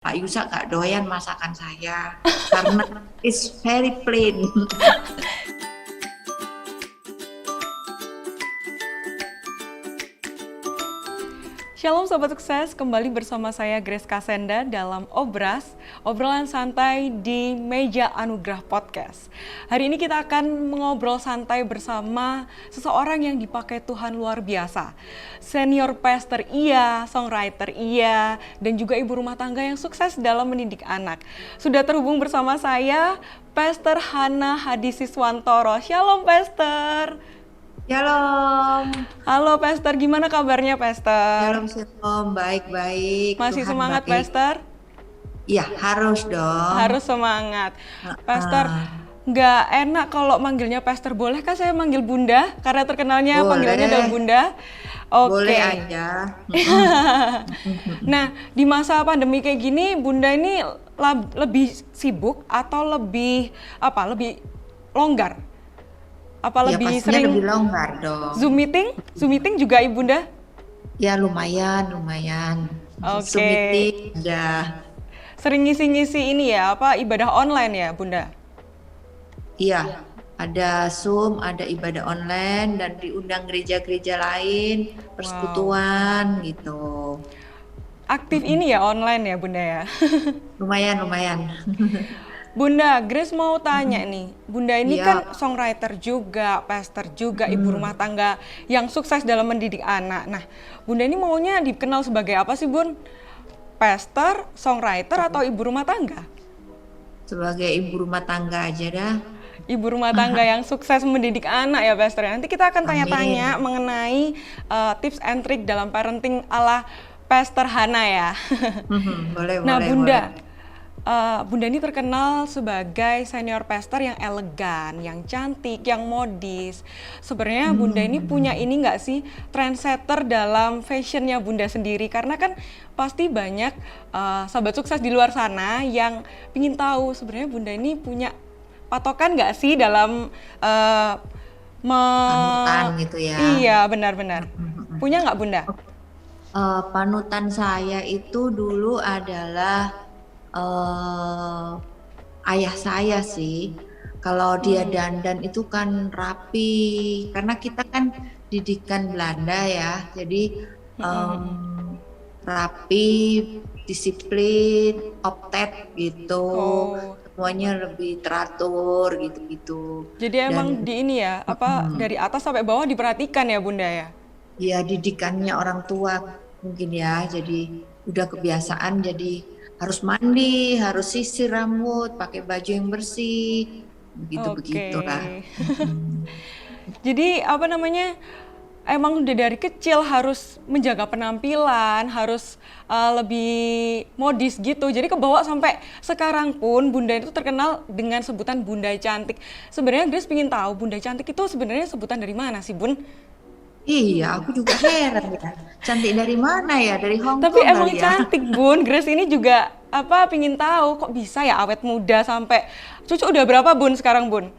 Pak Yusa gak doyan masakan saya karena it's very plain. Shalom Sobat Sukses, kembali bersama saya Grace Kasenda dalam Obras, obrolan santai di Meja Anugerah Podcast. Hari ini kita akan mengobrol santai bersama seseorang yang dipakai Tuhan luar biasa. Senior pastor iya, songwriter iya, dan juga ibu rumah tangga yang sukses dalam mendidik anak. Sudah terhubung bersama saya, Pastor Hana Hadisiswantoro. Shalom Pastor. Shalom. Halo Pastor, gimana kabarnya Pastor? Shalom, baik-baik. Masih Tuhan semangat baik. Pastor? Iya, harus dong. Harus semangat. Pastor, nggak enak kalau manggilnya Pastor. Boleh kah saya manggil Bunda? Karena terkenalnya Boleh. panggilannya adalah Bunda. Oke. Boleh aja. Nah, di masa pandemi kayak gini, Bunda ini lebih sibuk atau lebih longgar? Apa Ya, lebih pastinya sering lebih longgar dong. Zoom meeting juga Ibunda? Ya lumayan. Oke. Zoom meeting udah. Sering ngisi-ngisi ini ya, ibadah online ya Bunda? Iya, ada Zoom, ada ibadah online dan diundang gereja-gereja lain, persekutuan gitu. Aktif ini ya online ya Bunda ya? Lumayan. Bunda, Grace mau tanya nih, Bunda ini Iya. kan songwriter juga, pastor juga, ibu rumah tangga yang sukses dalam mendidik anak. Nah, Bunda ini maunya dikenal sebagai apa sih Bun? Pastor, songwriter, atau ibu rumah tangga? Sebagai ibu rumah tangga aja dah. Ibu rumah tangga yang sukses mendidik anak ya Pastor. Nanti kita akan tanya-tanya mengenai tips and trick dalam parenting ala Pastor Hana ya. Boleh. Nah Bunda, Bunda ini terkenal sebagai senior pastor yang elegan, yang cantik, yang modis. Sebenarnya Bunda ini punya ini nggak sih, trendsetter dalam fashionnya Bunda sendiri? Karena kan pasti banyak sahabat sukses di luar sana yang ingin tahu sebenarnya Bunda ini punya patokan nggak sih dalam Panutan gitu ya. Iya, benar-benar. Punya nggak Bunda? Panutan saya itu dulu adalah ayah saya sih. Kalau dia dandan itu kan rapi, karena kita kan didikan Belanda ya, jadi rapi, disiplin, optet gitu. Semuanya lebih teratur gitu-gitu. Jadi emang di ini ya, dari atas sampai bawah diperhatikan ya Bunda ya? Ya didikannya orang tua mungkin ya, jadi udah kebiasaan, jadi harus mandi, harus sisir rambut, pakai baju yang bersih, begitulah. Jadi emang udah dari kecil harus menjaga penampilan, harus lebih modis gitu. Jadi kebawa sampai sekarang pun Bunda itu terkenal dengan sebutan Bunda Cantik. Sebenarnya Grace pengen tahu Bunda Cantik itu sebenarnya sebutan dari mana sih Bun? Iya, aku juga heran ya. Cantik dari mana ya? Dari Hong Tapi Kong emang kali ya? cantik Bun. Grace ini juga pingin tahu kok bisa ya awet muda sampai cucu udah berapa Bun sekarang Bun?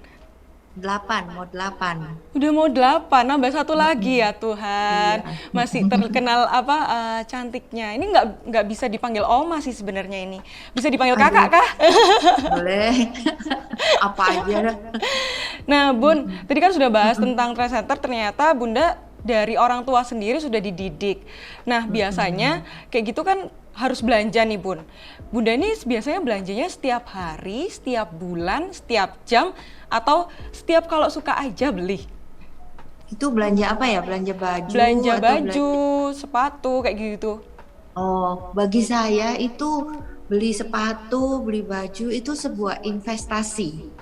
8, mau 8. Udah mau 8, nambah satu lagi ya Tuhan. Iya. Masih terkenal cantiknya. Ini nggak bisa dipanggil Oma sih sebenarnya ini. Bisa dipanggil kakak kah? Boleh. Apa aja dah. Nah Bun, tadi kan sudah bahas tentang trendsetter, ternyata Bunda dari orang tua sendiri sudah dididik. Nah biasanya kayak gitu kan harus belanja nih Bun. Bunda ini biasanya belanjanya setiap hari, setiap bulan, setiap jam, atau setiap kalau suka aja beli? Itu belanja apa ya? Belanja baju Belanja atau baju, sepatu, kayak gitu. Oh, bagi saya itu beli sepatu, beli baju itu sebuah investasi.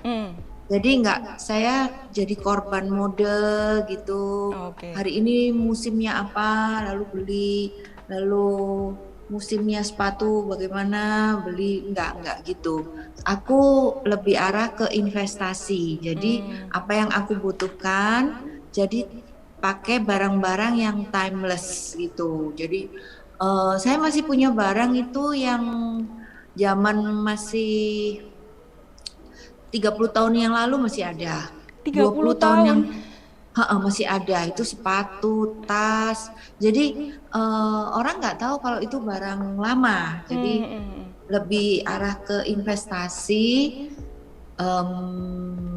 Jadi saya jadi korban mode gitu. Oke. Hari ini musimnya apa, lalu beli, lalu musimnya sepatu bagaimana, beli, enggak gitu. Aku lebih arah ke investasi. Jadi apa yang aku butuhkan, jadi pakai barang-barang yang timeless gitu. Jadi saya masih punya barang itu yang zaman masih 30 tahun yang lalu masih ada. 30 tahun yang tahun? masih ada, itu sepatu, tas. Jadi orang nggak tahu kalau itu barang lama. Jadi lebih arah ke investasi.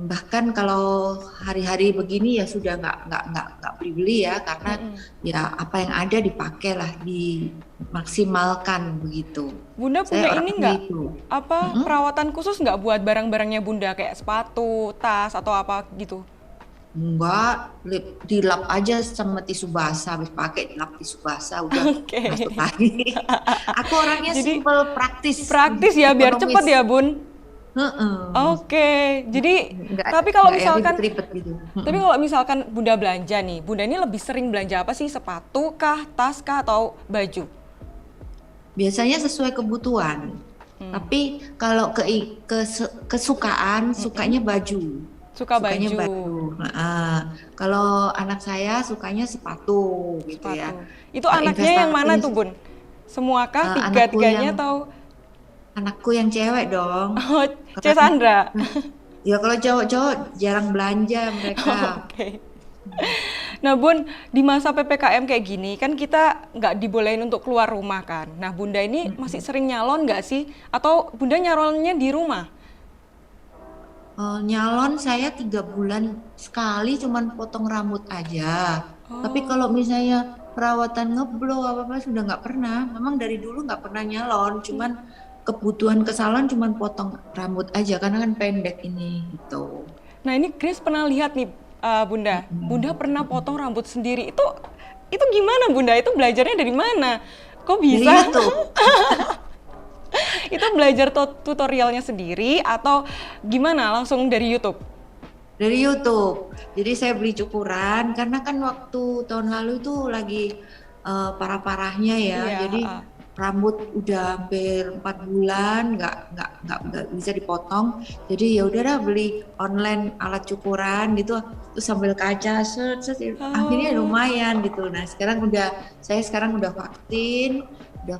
Bahkan kalau hari-hari begini ya sudah nggak beli ya, karena ya apa yang ada dipakai lah, dimaksimalkan begitu. Bunda Saya punya ini orangnya nggak itu. apa perawatan khusus nggak buat barang-barangnya Bunda kayak sepatu, tas atau apa gitu? Enggak, dilap aja sama tisu basah, habis pakai dilap tisu basah udah Oke. masuk lagi. Aku orangnya Jadi simple, praktis, praktis ya biar ekonomis. cepet ya Bun. Heeh. Oke, jadi Nggak, tapi kalau nggak yang misalkan ribet-ribet gitu. tapi kalau misalkan Bunda belanja nih, Bunda ini lebih sering belanja apa sih? Sepatu kah, tas kah, atau baju? Biasanya sesuai kebutuhan. Tapi kalau kesukaan, sukanya baju. Suka Sukanya baju, baju. Heeh. Kalau anak saya sukanya sepatu gitu ya. sepatu. Itu Kalau anaknya yang mana investasi, tuh Bun? Semua kah? anakku Tiga-tiganya yang atau anakku yang cewek dong. oh, C. Karena Sandra? ya kalau cowok-cowok jarang belanja mereka. Oke. Nah Bun, di masa PPKM kayak gini kan kita nggak dibolehin untuk keluar rumah kan. Nah Bunda ini masih sering nyalon nggak sih? Atau Bunda nyalonnya di rumah? Nyalon saya 3 bulan sekali, cuman potong rambut aja. Tapi Oh, kalau misalnya perawatan ngeblow apa-apa sudah nggak pernah. Memang dari dulu nggak pernah nyalon, cuman kebutuhan ke salon cuman potong rambut aja karena kan pendek ini gitu. nah ini Grace pernah lihat nih Bunda. Bunda pernah potong rambut sendiri. Itu gimana Bunda? Itu belajarnya dari mana? Kok Dari bisa? YouTube. Itu belajar tutorialnya sendiri atau gimana? Langsung dari YouTube? Dari YouTube. Jadi saya beli cukuran karena kan waktu tahun lalu itu lagi parah-parahnya ya. Iya, Jadi rambut udah hampir 4 bulan nggak bisa dipotong. Jadi ya udahlah beli online alat cukuran gitu. Terus sambil kaca set, akhirnya lumayan gitu. Nah, saya sekarang udah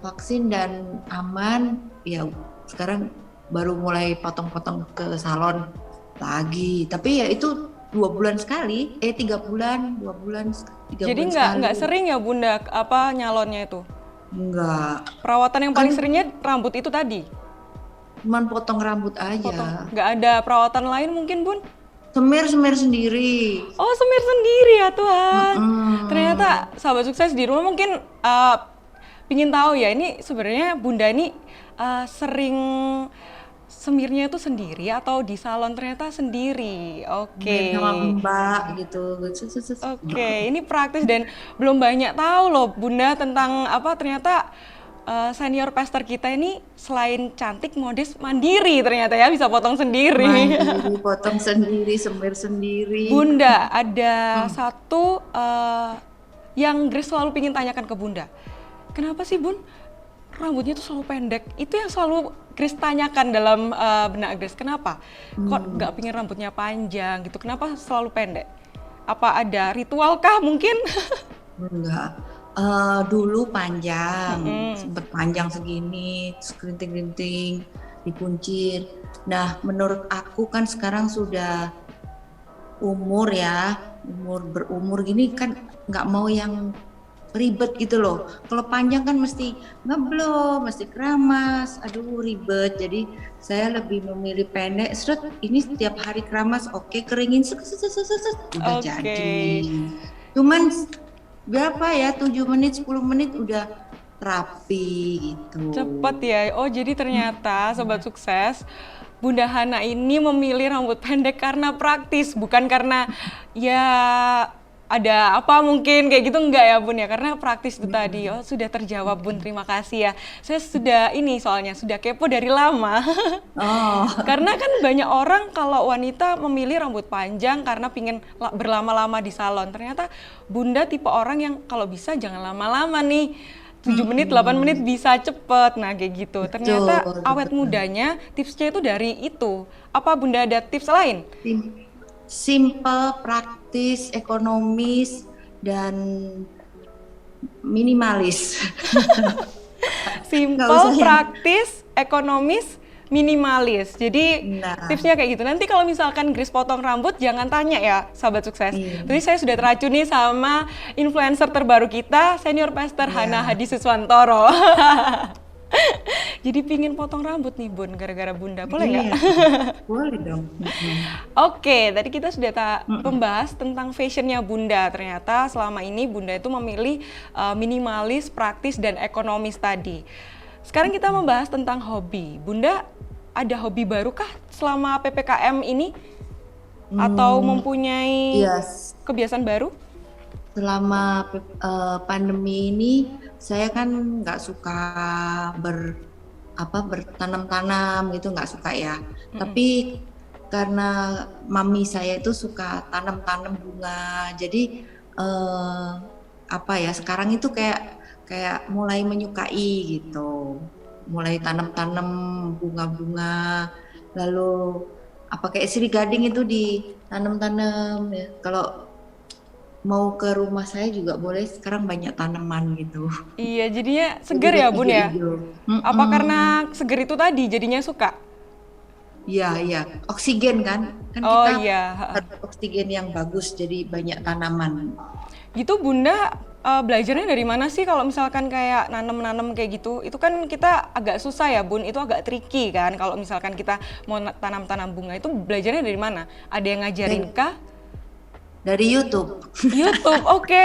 vaksin dan aman. Ya sekarang baru mulai potong-potong ke salon lagi, tapi ya itu 2 bulan sekali, 3 bulan, 2 bulan, 3 Jadi bulan sekali. nggak sering ya Bunda apa nyalonnya itu? Enggak, Perawatan yang paling kan seringnya rambut itu tadi? cuman potong rambut Potong. aja, Nggak ada perawatan lain mungkin Bun? semir sendiri. Oh semir sendiri ya Tuhan. Ternyata Mm-mm. sahabat sukses di rumah mungkin pingin tahu ya ini sebenarnya Bunda ini sering semirnya itu sendiri atau di salon ternyata sendiri. Semir Oke. sama mbak gitu. Oke, ini praktis dan belum banyak tahu loh Bunda tentang apa ternyata senior pastor kita ini selain cantik modis mandiri ternyata ya bisa potong sendiri. Mandiri, potong sendiri, semir sendiri. Bunda, ada satu yang Grace selalu ingin tanyakan ke Bunda. Kenapa sih Bun rambutnya tuh selalu pendek? Itu yang selalu Grace tanyakan dalam benak Grace. Kenapa? Kok nggak pingin rambutnya panjang gitu? Kenapa selalu pendek? Apa ada ritual kah mungkin? Enggak. Dulu panjang, sempet panjang segini, terus kerinting-kerinting, dikuncir. Nah, menurut aku kan sekarang sudah berumur gini kan nggak mau yang ribet gitu loh. Kalau panjang kan mesti ngeblow, mesti keramas, aduh ribet. Jadi saya lebih memilih pendek. Ini setiap hari keramas, oke, keringin, udah Oke. jadi. Cuman berapa ya, 7 menit 10 menit udah rapi gitu. Cepet ya. Oh, jadi ternyata sobat sukses Bunda Hana ini memilih rambut pendek karena praktis, bukan karena ya ada apa mungkin kayak gitu enggak ya Bun ya, karena praktis itu tadi. Oh sudah terjawab Bun, terima kasih ya. Saya sudah soalnya sudah kepo dari lama. Oh, Karena kan banyak orang kalau wanita memilih rambut panjang karena pingin berlama-lama di salon. Ternyata Bunda tipe orang yang kalau bisa jangan lama-lama nih. 7 menit, 8 menit bisa cepet. Nah kayak gitu. Ternyata awet mudanya tipsnya itu dari itu. Apa Bunda ada tips lain? simple, praktis, ekonomis, dan minimalis. Nggak Simple, usah yang praktis, ekonomis, minimalis. Jadi Nah, tipsnya kayak gitu. Nanti kalau misalkan Grace potong rambut jangan tanya ya sahabat sukses. Iya. Tadi saya sudah teracuni sama influencer terbaru kita, senior pastor Hana Iya. Hadi Suswantoro. Jadi pingin potong rambut nih Bun, gara-gara Bunda. Boleh nggak? Iya, boleh dong. Mm-mm. Oke, tadi kita sudah Mm-mm. membahas tentang fashionnya Bunda. Ternyata selama ini Bunda itu memilih minimalis, praktis, dan ekonomis tadi. Sekarang kita membahas tentang hobi. Bunda ada hobi baru kah selama PPKM ini? Atau Hmm, mempunyai iya, kebiasaan baru? selama pandemi ini saya kan nggak suka bertanam-tanam gitu, nggak suka ya. Mm-mm. Tapi karena mami saya itu suka tanam-tanam bunga, jadi eh, apa ya, sekarang itu kayak kayak mulai menyukai gitu, mulai tanam-tanam bunga-bunga, lalu apa kayak siri gading itu ditanam-tanam ya. Kalau mau ke rumah saya juga boleh, sekarang banyak tanaman gitu. Iya, jadinya Jadi seger ya kayak Bun ya? hijau-hijau. Apa karena Mm-mm. seger itu tadi jadinya suka? Iya, iya. Oksigen kan? Kan Oh kita iya. harus oksigen yang bagus, jadi banyak tanaman. Gitu Bunda belajarnya dari mana sih kalau misalkan kayak nanem-nanem kayak gitu? Itu kan kita agak susah ya Bun, itu agak tricky kan kalau misalkan kita mau tanam-tanam bunga itu belajarnya dari mana? Ada yang ngajarin Dari, kah? dari YouTube. YouTube, oke.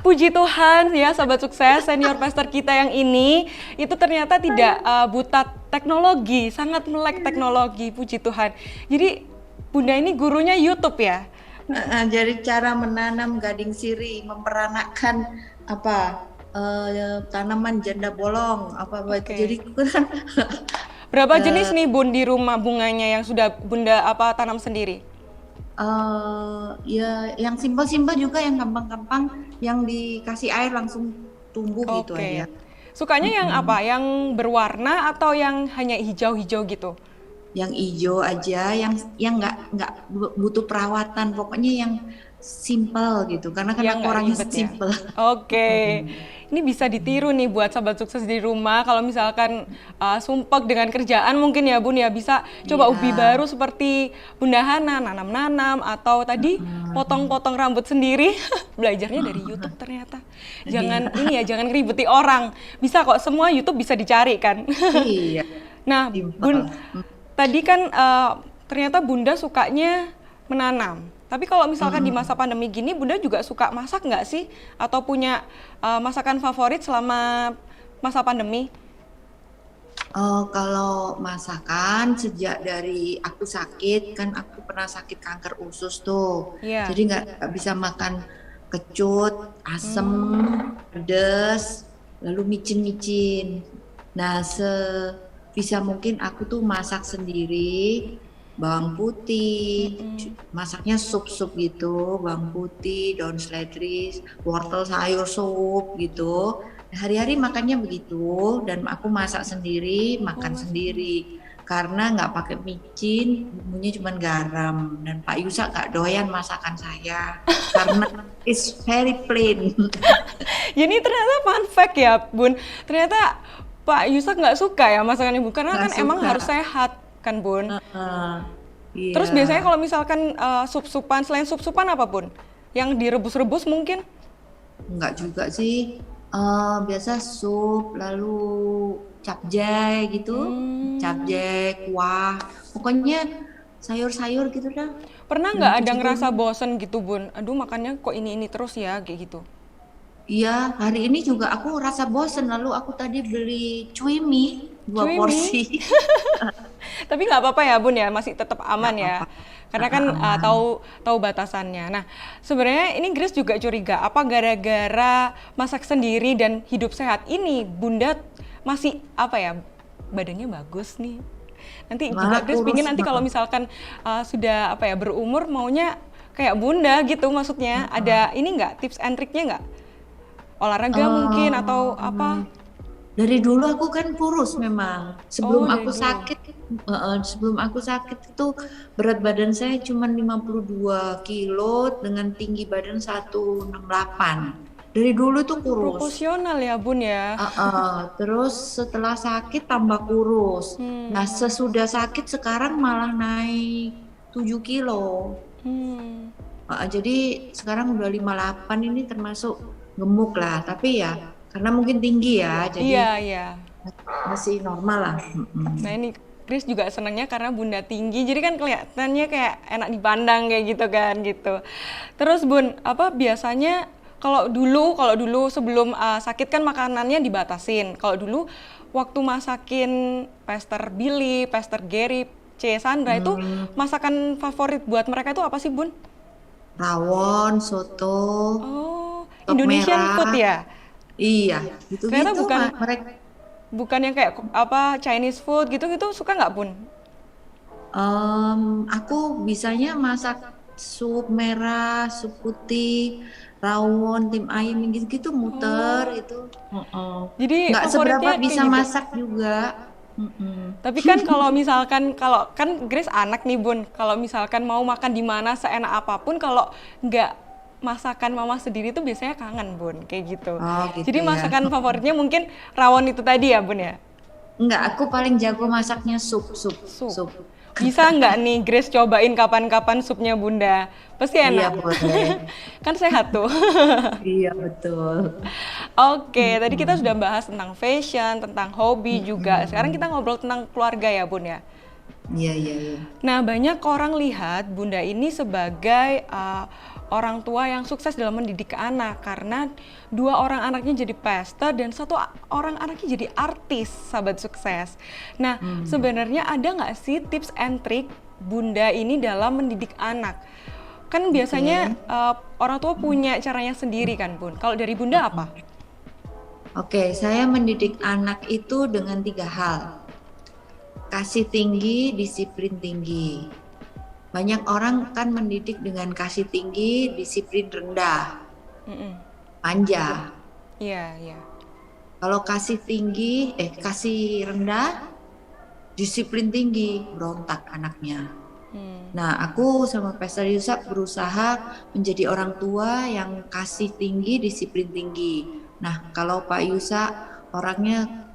Puji Tuhan ya sahabat sukses, senior pastor kita yang ini itu ternyata tidak buta teknologi, sangat melek teknologi, puji Tuhan. Jadi Bunda ini gurunya YouTube ya? Jadi cara menanam gading sirih, memperanakan apa tanaman janda bolong, apa itu. Jadi Oke. kan Berapa jenis nih Bun di rumah bunganya yang sudah Bunda tanam sendiri? ya yang simpel-simpel juga, yang gampang-gampang, yang dikasih air langsung tumbuh gitu aja. Oke. Sukanya yang Mm-mm. apa? Yang berwarna atau yang hanya hijau-hijau gitu? Yang hijau aja, yang nggak butuh perawatan, pokoknya yang simple gitu, karena kan Yang aku nggak orangnya ribet ya? simple. Oke. Ini bisa ditiru nih buat sahabat sukses di rumah. Kalau misalkan sumpek dengan kerjaan mungkin ya Bun ya bisa coba Iya. hobi baru seperti Bunda Hana, nanam-nanam atau tadi potong-potong rambut sendiri. Belajarnya dari YouTube ternyata. Jangan Iya. ini ya, jangan ribeti orang. Bisa kok, semua YouTube bisa dicari kan. Iya, Nah, simple. Bun, tadi kan ternyata Bunda sukanya menanam. Tapi kalau misalkan di masa pandemi gini, Bunda juga suka masak nggak sih? Atau punya masakan favorit selama masa pandemi? Kalau masakan, sejak dari aku sakit, kan aku pernah sakit kanker usus tuh. Iya. Jadi nggak bisa makan kecut, asem, pedes, lalu micin-micin. Nah, sebisa mungkin aku tuh masak sendiri, bawang putih, masaknya sup-sup gitu, bawang putih, daun seledri, wortel sayur sup gitu. Hari-hari makannya begitu, dan aku masak sendiri, makan sendiri. Karena nggak pakai micin, bumbunya cuma garam. Dan Pak Yusa nggak doyan masakan saya, karena it's very plain. Jadi ternyata fun fact ya, Bun. Ternyata Pak Yusak nggak suka ya masakan Ibu, karena Nggak kan emang suka. harus sehat kan, Bun. Iya, Terus biasanya kalau misalkan sup-supan, selain sup-supan apa, Bun? Yang direbus-rebus mungkin? nggak juga sih. Biasa sup, lalu capjay gitu, capjay, kuah, pokoknya sayur-sayur gitu dah. Pernah Dan nggak ada puji ngerasa Tuhan. bosen gitu, Bun? Aduh, makannya kok ini terus ya, kayak gitu. Iya, hari ini juga aku rasa bosen, lalu aku tadi beli cui dua Cuy mie. porsi. Tapi nggak apa-apa ya Bun ya, masih tetap Nggak aman ya. apa-apa, Karena kan aman. tahu batasannya. Nah, sebenarnya ini Grace juga curiga, apa gara-gara masak sendiri dan hidup sehat ini Bunda masih apa ya, badannya bagus nih. Nanti juga Malah Grace kurus. pingin nanti kalau misalkan sudah apa ya berumur maunya kayak Bunda gitu maksudnya. Ada ini nggak tips and triknya nggak? Olahraga mungkin atau apa? Dari dulu aku kan kurus memang. Oh, dari dulu. Sebelum aku sakit itu berat badan saya cuma 52 kilo dengan tinggi badan 168. Dari dulu tuh kurus. Proporsional ya Bun ya. Terus setelah sakit tambah kurus. Nah, sesudah sakit sekarang malah naik 7 kilo. Hmm. Jadi sekarang udah 58, ini termasuk gemuk lah. Tapi ya karena mungkin tinggi ya, Iya, jadi iya. masih normal lah. Nah ini Chris juga senangnya karena bunda tinggi, jadi kan kelihatannya kayak enak dipandang kayak gitu kan gitu. Terus bun, apa biasanya kalau dulu sebelum sakit kan makanannya dibatasin. Kalau dulu waktu masakin Pastor Billy, Pastor Gary, C. Sandra itu masakan favorit buat mereka itu apa sih bun? Rawon, soto, Oh, top Indonesian food merah, ya? iya, Ternyata gitu-gitu bukan mereka. bukan yang kayak apa Chinese food gitu-gitu suka nggak bun? Aku bisanya masak sup merah, sup putih, rawon, tim ayam gitu-gitu muter Oh, itu. Heeh. jadi Nggak seberapa favoritnya kayak bisa gitu. masak juga. Mm-mm. Tapi kan kalau misalkan kalau kan Grace anak nih bun, kalau misalkan mau makan di mana seenak apapun, kalau nggak masakan mama sendiri tuh biasanya kangen bun, kayak gitu. Oh gitu Jadi ya. masakan favoritnya mungkin rawon itu tadi ya bun ya, Enggak, aku paling jago masaknya sup, sup, sup. sup. Bisa nggak nih Grace cobain kapan-kapan supnya bunda? Pasti Iya enak. boleh. Kan sehat tuh. Iya betul. Oke, tadi kita sudah Mm-mm. bahas tentang fashion, tentang hobi juga. Sekarang kita Mm-mm. ngobrol tentang keluarga ya bun ya. Iya iya iya. Nah, banyak orang lihat Bunda ini sebagai orang tua yang sukses dalam mendidik anak karena 2 orang anaknya jadi pastor dan 1 orang anaknya jadi artis, sahabat sukses. Nah, sebenarnya ada nggak sih tips and trick Bunda ini dalam mendidik anak? Kan biasanya Oke. orang tua punya caranya sendiri kan, Bun. Kalau dari Bunda apa? Oke, saya mendidik anak itu dengan 3 hal. Kasih tinggi, disiplin tinggi. Banyak orang kan mendidik dengan kasih tinggi, disiplin rendah, Mm-mm. manja. Iya, iya. Kalau kasih rendah, disiplin tinggi, berontak anaknya. Hmm. Nah, aku sama Pastor Yusuf berusaha menjadi orang tua yang kasih tinggi, disiplin tinggi. Nah, kalau Pak Yusuf orangnya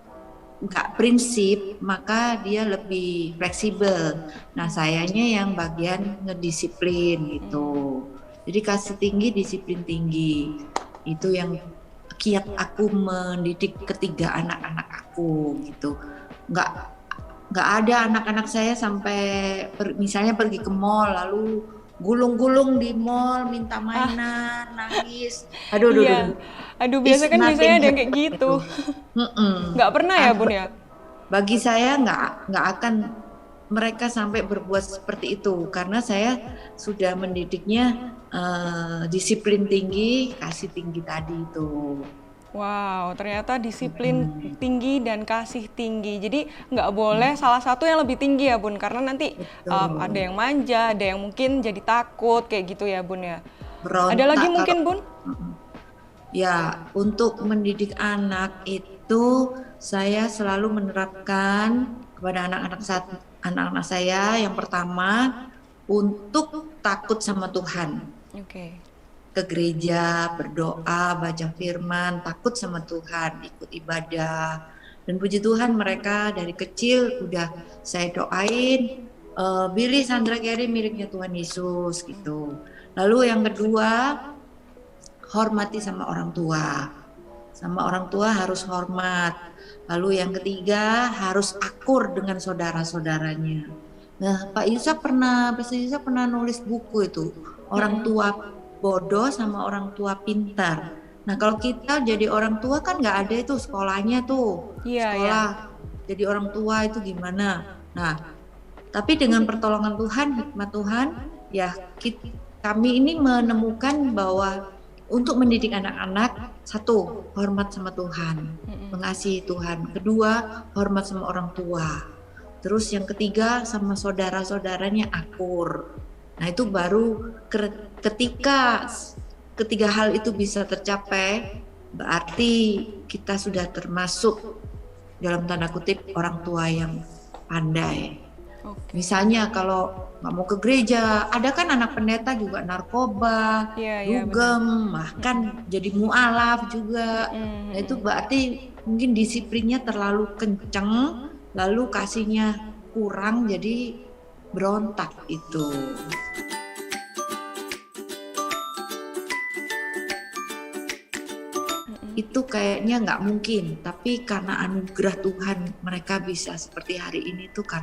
nggak prinsip, maka dia lebih fleksibel. Nah, sayanya yang bagian ngedisiplin gitu. Jadi kasih tinggi, disiplin tinggi. Itu yang kiat aku mendidik ketiga anak-anak aku gitu. Nggak nggak ada anak-anak saya sampai misalnya pergi ke mall lalu gulung-gulung di mall minta Ah, mainan nangis aduh aduh, aduh, iya. aduh. Aduh, Is biasanya nothing ada yang kayak happen gitu. itu. Mm-mm. Nggak pernah ya, Ah, Bun ya? bagi saya nggak akan mereka sampai berbuat seperti itu karena saya sudah mendidiknya disiplin tinggi kasih tinggi tadi itu. Wow, ternyata disiplin Mm-mm. tinggi dan kasih tinggi. Jadi nggak boleh salah satu yang lebih tinggi ya, Bun. Karena nanti ada Betul. yang manja, ada yang mungkin jadi takut kayak gitu ya, Bun ya. Ada lagi Berontak kalau mungkin, Bun? ya, untuk mendidik anak itu saya selalu menerapkan kepada anak-anak saya yang pertama untuk takut sama Tuhan, Oke. ke gereja, berdoa, baca firman, takut sama Tuhan, ikut ibadah. Dan puji Tuhan mereka dari kecil udah saya doain Billy Sandra Gary miliknya Tuhan Yesus gitu. Lalu yang kedua hormati sama orang tua. Sama orang tua harus hormat. Lalu yang ketiga harus akur dengan saudara-saudaranya. Nah, Pastor Yusuf pernah nulis buku itu, orang Mm-mm. tua bodoh sama orang tua pintar. Nah, kalau kita jadi orang tua kan nggak ada itu sekolahnya tuh, Iya, iya. sekolah jadi orang tua itu gimana. Nah, tapi dengan pertolongan Tuhan, hikmat Tuhan, ya kami ini menemukan bahwa untuk mendidik anak-anak, satu, hormat sama Tuhan, mengasihi Tuhan. Kedua, hormat sama orang tua. Terus yang ketiga, sama saudara-saudaranya akur. Nah itu baru ketika ketiga hal itu bisa tercapai, berarti kita sudah termasuk dalam tanda kutip orang tua yang pandai. Oke. Misalnya kalau nggak mau ke gereja, ada kan anak pendeta juga narkoba, Iya, iya benar. dugem, bahkan jadi mualaf juga. Nah itu berarti mungkin disiplinnya terlalu kenceng, lalu kasihnya kurang, jadi berontak itu. itu kayaknya nggak mungkin, tapi karena anugerah Tuhan mereka bisa seperti hari ini tuh karena